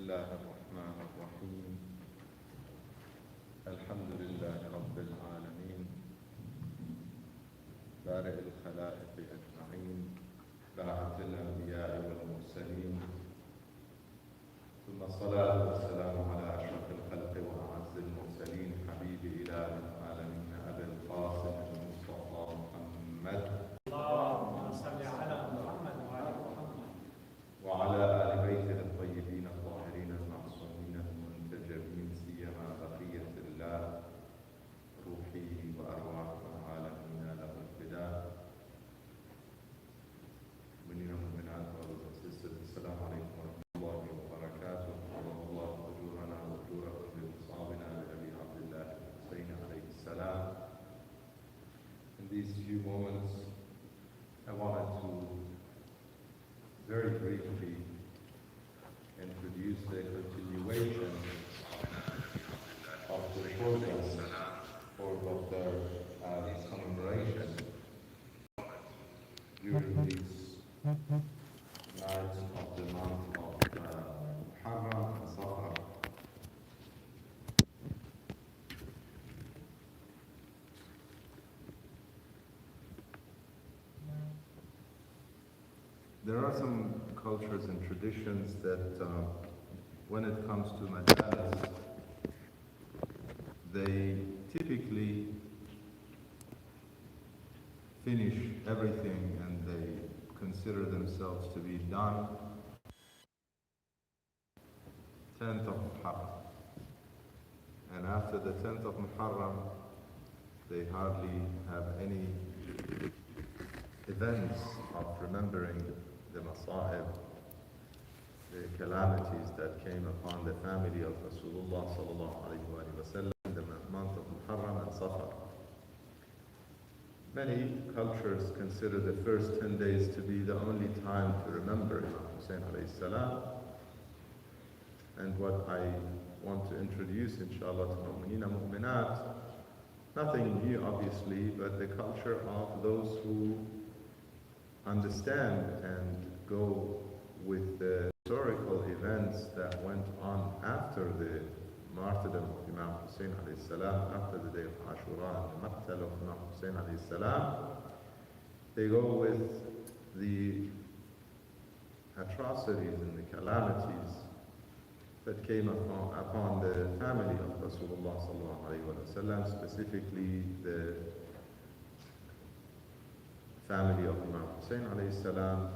الله الرحمن الرحيم. الحمد لله رب العالمين بارئ الخلائق أجمعين، باعث الأنبياء والمرسلين، ثم الصلاة والسلام على أشرف الخلق وأعز المرسلين، حبيب إله العالمين أبي القاسم المصطفى محمد، اللهم صل على محمد وعلى محمد وعلى آل بيته الطيبين الطاهرين المعصومين المنتجبين، سيما بقية الله روحي وأرواح العالمين له الفداء. مننا ومنات brothers and sisters, السلام عليكم ورحمة الله وبركاته. الله أجورنا وأجوركم بمصابنا لأبي عبد الله الحسين عليه السلام. In these few moments, I wanted to very briefly introduce the continuation of the program for Dr. commemoration during these nights of the month of Muharram and Safar. There are some cultures and traditions that when it comes to majalis, they typically finish everything and they consider themselves to be done 10th of Muharram. And after the 10th of Muharram, they hardly have any events of remembering the masa'ib, the calamities that came upon the family of Rasulullah sallallahu alayhi wa sallam in the month of Muharram and Safar. Many cultures consider the first 10 days to be the only time to remember Imam Hussein alayhi salam. And what I want to introduce, inshallah, to mu'mineen and mu'minat, nothing new obviously, but the culture of those who understand and go with the historical events that went on after the martyrdom of Imam Hussein alayhi salam, after the day of Ashura and the maqtal of Imam Hussein alayhi salam. They go with the atrocities and the calamities that came upon the family of Rasulullah sallallahu alayhi wa sallam, specifically the family of Imam Hussein alayhi salam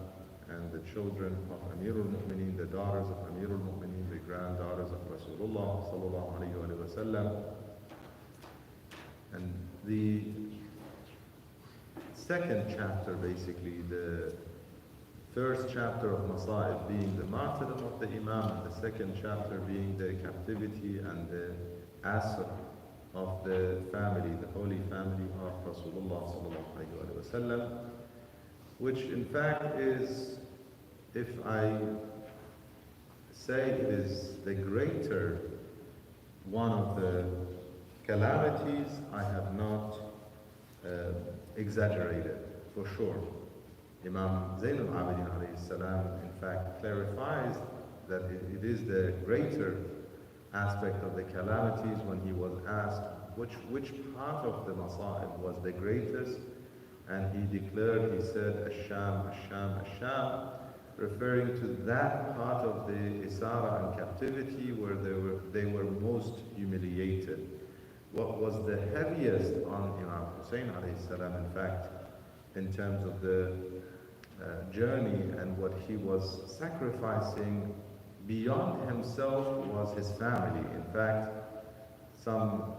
and the children of Amirul Mu'mineen, the daughters of Amirul Mu'mineen, the granddaughters of Rasulullah sallallahu alayhi wa sallam. And the second chapter, basically, the first chapter of Masa'ib being the martyrdom of the Imam, and the second chapter being the captivity and the asr of the family, the holy family of Rasulullah sallallahu alayhi wa sallam, which in fact is, if I say it is the greater one of the calamities, I have not exaggerated, for sure. Imam Zain al-Abidin alayhi salam in fact clarifies that it is the greater aspect of the calamities when he was asked which part of the masa'ib was the greatest, and he declared, he said, Ash-Sham, Ash-Sham, Ash-Sham, referring to that part of the Isara and captivity where they were most humiliated. What was the heaviest on Imam Hussein alayhi salam, in fact, in terms of the journey and what he was sacrificing beyond himself was his family. In fact, some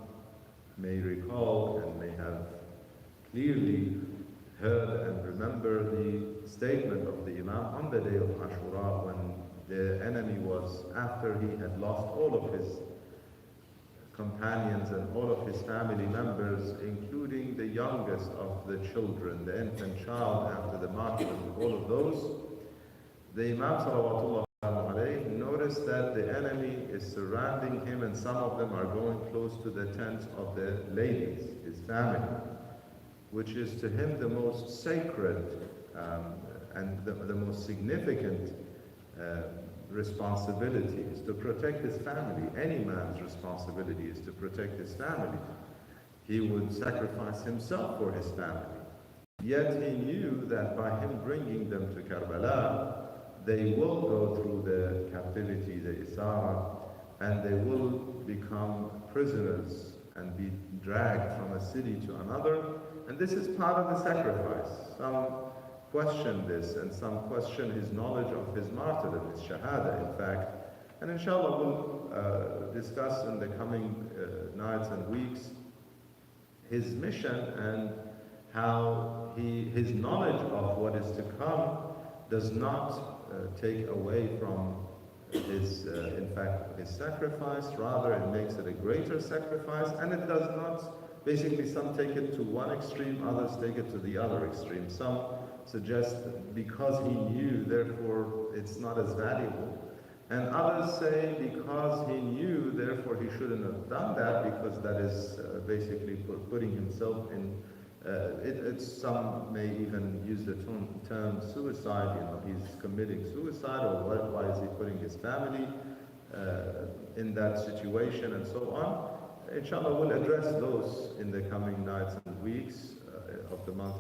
may recall and may have clearly heard and remember the statement of the Imam on the day of Ashura when the enemy was, after he had lost all of his companions and all of his family members, including the youngest of the children, the infant child, after the martyrdom of all of those, the Imam salawatullah alayhi noticed that the enemy is surrounding him and some of them are going close to the tents of the ladies, his family, which is to him the most sacred and the most significant responsibility is to protect his family. Any man's responsibility is to protect his family. He would sacrifice himself for his family. Yet he knew that by him bringing them to Karbala, they will go through the captivity, the Isara, and they will become prisoners and be dragged from a city to another. And this is part of the sacrifice. Some question this, and some question his knowledge of his martyrdom, his shahada, in fact. And inshallah, we'll discuss in the coming nights and weeks his mission and how his knowledge of what is to come does not take away from his, in fact, his sacrifice. Rather, it makes it a greater sacrifice, and it does not, basically some take it to one extreme, others take it to the other extreme. Some suggest that because he knew, therefore it's not as valuable. And others say because he knew, therefore he shouldn't have done that, because that is basically putting himself in, some may even use the term suicide, he's committing suicide, or why is he putting his family in that situation, and so on. Inshallah, we'll address those in the coming nights and weeks of the month of